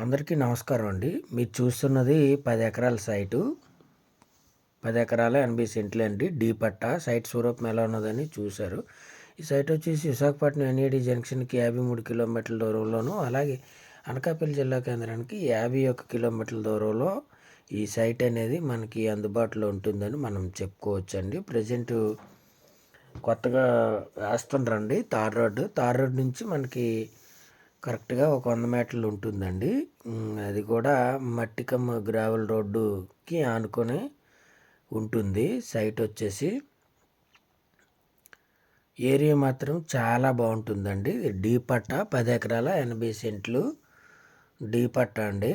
అందరికీ నమస్కారం అండి. మీరు చూస్తున్నది 10 ఎకరాల సైటు. 10 ఎకరాల 80 సెంట్లు అండి. డీ పట్టా సైట్ స్వరూపం ఎలా ఉన్నదని చూశారు. ఈ సైట్ వచ్చేసి విశాఖపట్నం ఎన్ఏడి జంక్షన్కి 53 కిలోమీటర్ల దూరంలోను, అలాగే అనకాపల్లి జిల్లా కేంద్రానికి 51 కిలోమీటర్ల దూరంలో ఈ సైట్ అనేది మనకి అందుబాటులో ఉంటుందని మనం చెప్పుకోవచ్చండి. ప్రజెంట్ కొత్తగా వేస్తుండ్రండి తార్ రోడ్ నుంచి మనకి కరెక్ట్గా ఒక 100 మీటర్లు ఉంటుందండి. అది కూడా మట్టి కమ్మ గ్రావెల్ రోడ్డుకి ఆనుకొని ఉంటుంది సైట్ వచ్చేసి. ఏరియా మాత్రం చాలా బాగుంటుందండి. డీ పట్టా 10 ఎకరాల 80 సెంట్లు డీ పట్టా అండి.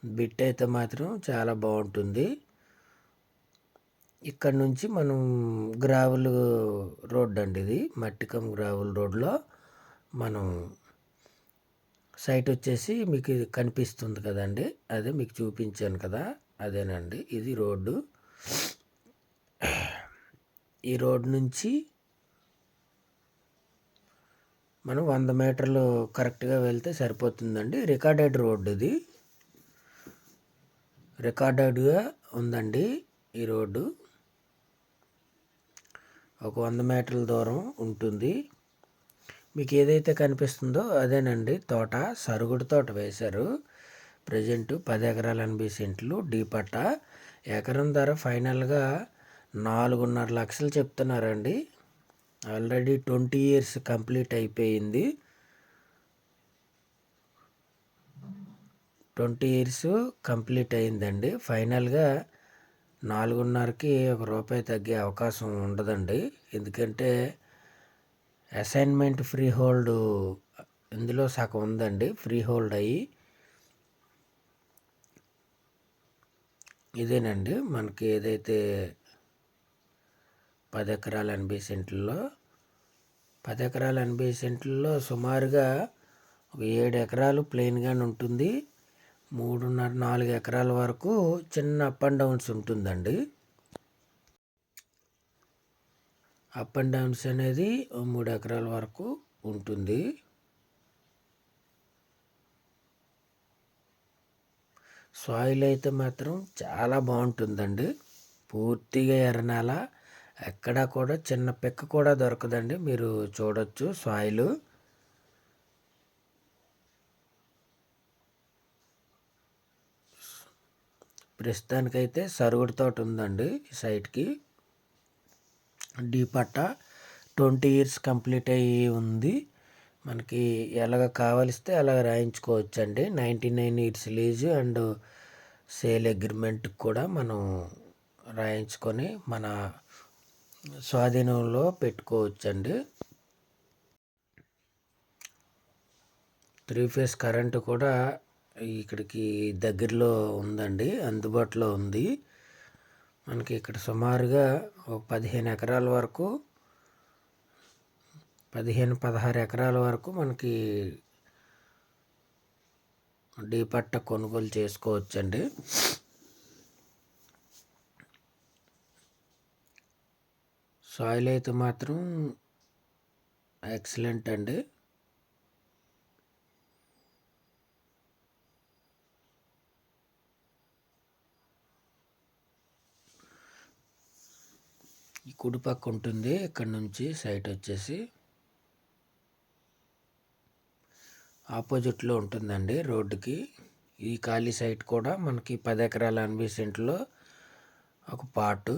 బిట్ అయితే మాత్రం చాలా బాగుంటుంది. ఇక్కడ నుంచి మనం గ్రావెల్ రోడ్ అండి, ఇది మట్టి కమ్మ గ్రావెల్ రోడ్లో మనం సైట్ వచ్చేసి మీకు ఇది కనిపిస్తుంది కదండి, అదే మీకు చూపించాను కదా, అదేనండి ఇది రోడ్డు. ఈ రోడ్ నుంచి మనం 100 మీటర్లు కరెక్ట్గా వెళ్తే సరిపోతుందండి. రికార్డెడ్ రోడ్డు, ఇది రికార్డెడ్గా ఉందండి. ఈ రోడ్డు ఒక 100 మీటర్ల దూరం ఉంటుంది. మీకు ఏదైతే కనిపిస్తుందో అదేనండి తోట, సరుగుడు తోట వేశారు. ప్రజెంట్ 10 ఎకరాల 80 సెంట్లు డీ పట్టా. ఎకరం ధర ఫైనల్గా 4.5 లక్షలు చెప్తున్నారండి. ఆల్రెడీ 20 ఇయర్స్ కంప్లీట్ అయిపోయింది. 20 ఇయర్స్ కంప్లీట్ అయిందండి. ఫైనల్గా 4.5కి ₹1 తగ్గే అవకాశం ఉండదండి. ఎందుకంటే అసైన్మెంట్ ఫ్రీ హోల్డ్ ఇందులో సగం ఉందండి, ఫ్రీ హోల్డ్ అయ్యి. ఇదేనండి మనకి ఏదైతే 10 ఎకరాల 80 సెంట్లలో 10 ఎకరాల 80 సెంట్లలో సుమారుగా ఒక 7 ఎకరాలు ప్లెయిన్గానే ఉంటుంది. 3.5-4 ఎకరాల వరకు చిన్న అప్ అండ్ డౌన్స్ ఉంటుందండి. అప్ అండ్ డౌన్స్ అనేది 3 ఎకరాల వరకు ఉంటుంది. సాయిల్ అయితే మాత్రం చాలా బాగుంటుందండి. పూర్తిగా ఎర్రనేల, ఎక్కడా కూడా చిన్న పిక్క కూడా దొరకదండి. మీరు చూడొచ్చు సాయిల్. ప్రస్తుతానికైతే సరుగుడు తోట ఉందండి ఈ సైట్కి. డీ పట్టా 20 ఇయర్స్ కంప్లీట్ అయ్యి ఉంది. మనకి ఎలాగ కావలిస్తే అలాగ రాయించుకోవచ్చండి. 99 years lease and sale agreement కూడా మనం రాయించుకొని మన స్వాధీనంలో పెట్టుకోవచ్చండి. 3 ఫేజ్ కరెంటు కూడా ఇక్కడికి దగ్గరలో ఉందండి, అందుబాటులో ఉంది. మనకి ఇక్కడ సుమారుగా ఒక 15 ఎకరాల వరకు 15-16 ఎకరాల వరకు మనకి డీ పట్ట కొనుగోలు చేసుకోవచ్చండి. సాయిల్ అయితే మాత్రం ఎక్సలెంట్ అండి. ఈ కుడి పక్క ఉంటుంది, ఇక్కడ నుంచి సైట్ వచ్చేసి ఆపోజిట్లో ఉంటుందండి రోడ్డుకి. ఈ ఖాళీ సైట్ కూడా మనకి 10 ఎకరాల 80 సెంట్లో ఒక పార్టు.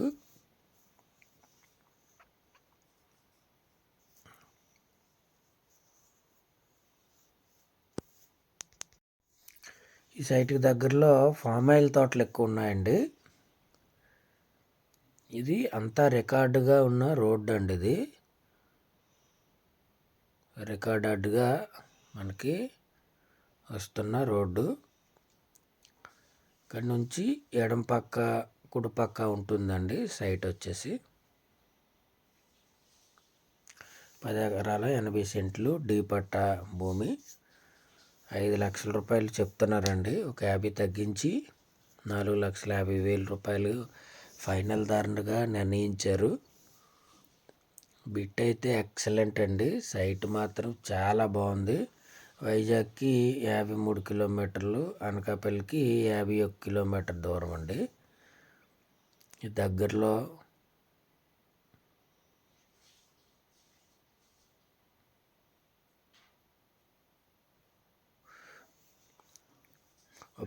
ఈ సైట్కి దగ్గరలో ఫామ్ ఆయిల్ తోటలు ఎక్కువ ఉన్నాయండి. ఇది అంతా రికార్డుగా ఉన్న రోడ్డు అండి, ఇది రికార్డెడ్గా మనకి వస్తున్న రోడ్డు. ఇక్కడ నుంచి ఎడం పక్క కుడి పక్క ఉంటుందండి సైట్ వచ్చేసి. 10 ఎకరాల 80 సెంట్లు డీ పట్టా భూమి. 5 లక్షల రూపాయలు చెప్తున్నారండి. ఒక 50 తగ్గించి ₹4,50,000 ఫైనల్ ధరగా నిర్ణయించారు. బిట్ అయితే ఎక్సలెంట్ అండి. సైట్ మాత్రం చాలా బాగుంది. వైజాగ్కి 53 కిలోమీటర్లు, అనకాపల్లికి 51 కిలోమీటర్ దూరం అండి. ఈ దగ్గరలో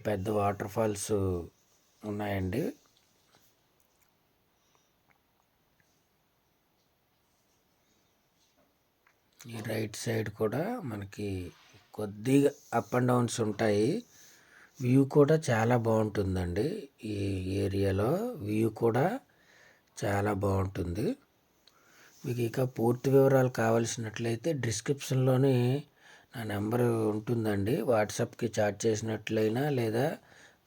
పెద్ద వాటర్ ఫాల్స్ ఉన్నాయండి. ఈ రైట్ సైడ్ కూడా మనకి కొద్దిగా అప్ అండ్ డౌన్స్ ఉంటాయి. వ్యూ కూడా చాలా బాగుంటుందండి. ఈ ఏరియాలో వ్యూ కూడా చాలా బాగుంటుంది. మీకు ఇక పూర్తి వివరాలు కావాల్సినట్లయితే డిస్క్రిప్షన్లోని నా నెంబర్ ఉంటుందండి. వాట్సాప్కి చాట్ చేసినట్లయినా లేదా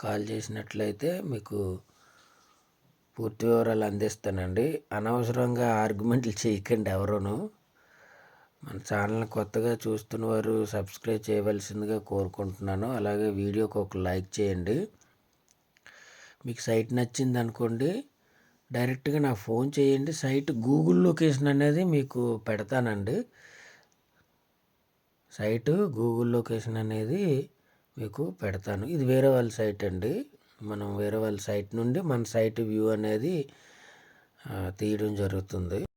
కాల్ చేసినట్లయితే మీకు పూర్తి వివరాలు అందిస్తానండి. అనవసరంగా ఆర్గ్యుమెంట్లు చేయకండి ఎవరును. మన ఛానల్ని కొత్తగా చూస్తున్న వారు సబ్స్క్రైబ్ చేయవలసిందిగా కోరుకుంటున్నాను. అలాగే వీడియోకి ఒక లైక్ చేయండి. మీకు సైట్ నచ్చింది అనుకోండి, డైరెక్ట్గా నాకు ఫోన్ చేయండి. సైట్ గూగుల్ లొకేషన్ అనేది మీకు పెడతానండి. సైటు గూగుల్ లొకేషన్ అనేది మీకు పెడతాను. ఇది వేరే వాళ్ళ సైట్ అండి. మనం వేరే వాళ్ళ సైట్ నుండి మన సైట్ వ్యూ అనేది తీయడం జరుగుతుంది.